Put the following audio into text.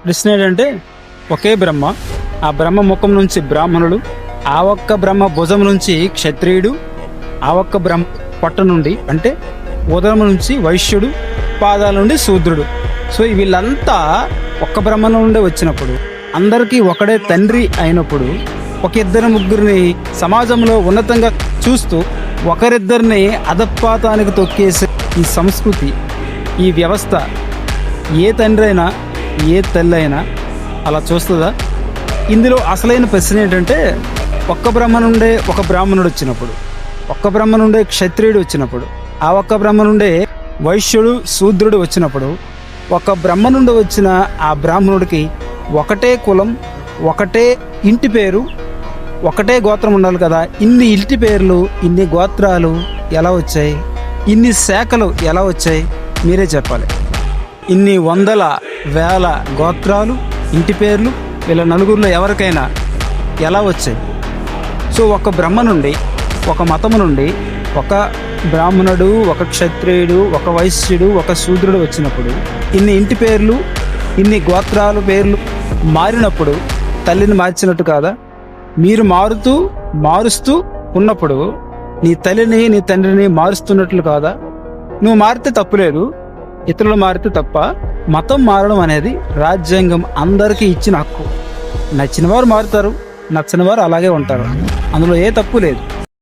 ప్రశ్న ఏంటంటే ఒకే బ్రహ్మ, ఆ బ్రహ్మ ముఖం నుంచి బ్రాహ్మణుడు, ఆ ఒక్క బ్రహ్మ భుజం నుంచి క్షత్రియుడు, ఆ ఒక్క బ్రహ్మ పొట్ట నుండి అంటే ఉదరం నుంచి వైశ్యుడు, పాదాల నుండి శూద్రుడు. సో వీళ్ళంతా ఒక్క బ్రహ్మ నుండి వచ్చినప్పుడు, అందరికీ ఒకడే తండ్రి అయినప్పుడు, ఒక ఇద్దరు ముగ్గురిని సమాజంలో ఉన్నతంగా చూస్తూ ఒకరిద్దరిని అధపాతానికి తొక్కేసే ఈ సంస్కృతి, ఈ వ్యవస్థ ఏ తండ్రి అయినా ఏ తల్లి అయినా అలా చూస్తుందా? ఇందులో అసలైన ప్రశ్న ఏంటంటే ఒక్క బ్రహ్మ నుండే ఒక బ్రాహ్మణుడు వచ్చినప్పుడు, ఒక్క బ్రహ్మ నుండే క్షత్రియుడు వచ్చినప్పుడు, ఆ ఒక్క బ్రహ్మ నుండే వైశ్యుడు శూద్రుడు వచ్చినప్పుడు, ఒక బ్రహ్మ నుండి వచ్చిన ఆ బ్రాహ్మణుడికి ఒకటే కులం, ఒకటే ఇంటి పేరు, ఒకటే గోత్రం ఉండాలి కదా. ఇన్ని ఇంటి పేర్లు, ఇన్ని గోత్రాలు ఎలా వచ్చాయి? ఇన్ని శాఖలు ఎలా వచ్చాయి? మీరే చెప్పాలి. ఇన్ని వందల వేల గోత్రాలు, ఇంటి పేర్లు వీళ్ళ నలుగురిలో ఎవరికైనా ఎలా వచ్చాయి? సో ఒక బ్రహ్మ నుండి, ఒక మతము నుండి ఒక బ్రాహ్మణుడు, ఒక క్షత్రియుడు, ఒక వైశ్యుడు, ఒక శూద్రుడు వచ్చినప్పుడు ఇన్ని ఇంటి పేర్లు, ఇన్ని గోత్రాలు పేర్లు మారినప్పుడు తల్లిని మార్చినట్టు కాదా? మీరు మారుస్తూ ఉన్నప్పుడు నీ తల్లిని నీ తండ్రిని మారుస్తున్నట్లు కాదా? నువ్వు మారితే తప్పులేదు, ఇతరులు మారితే తప్ప. మతం మారడం అనేది రాజ్యాంగం అందరికీ ఇచ్చిన హక్కు. నచ్చిన వారు మారుతారు, నచ్చని వారు అలాగే ఉంటారు. అందులో ఏ తప్పు లేదు.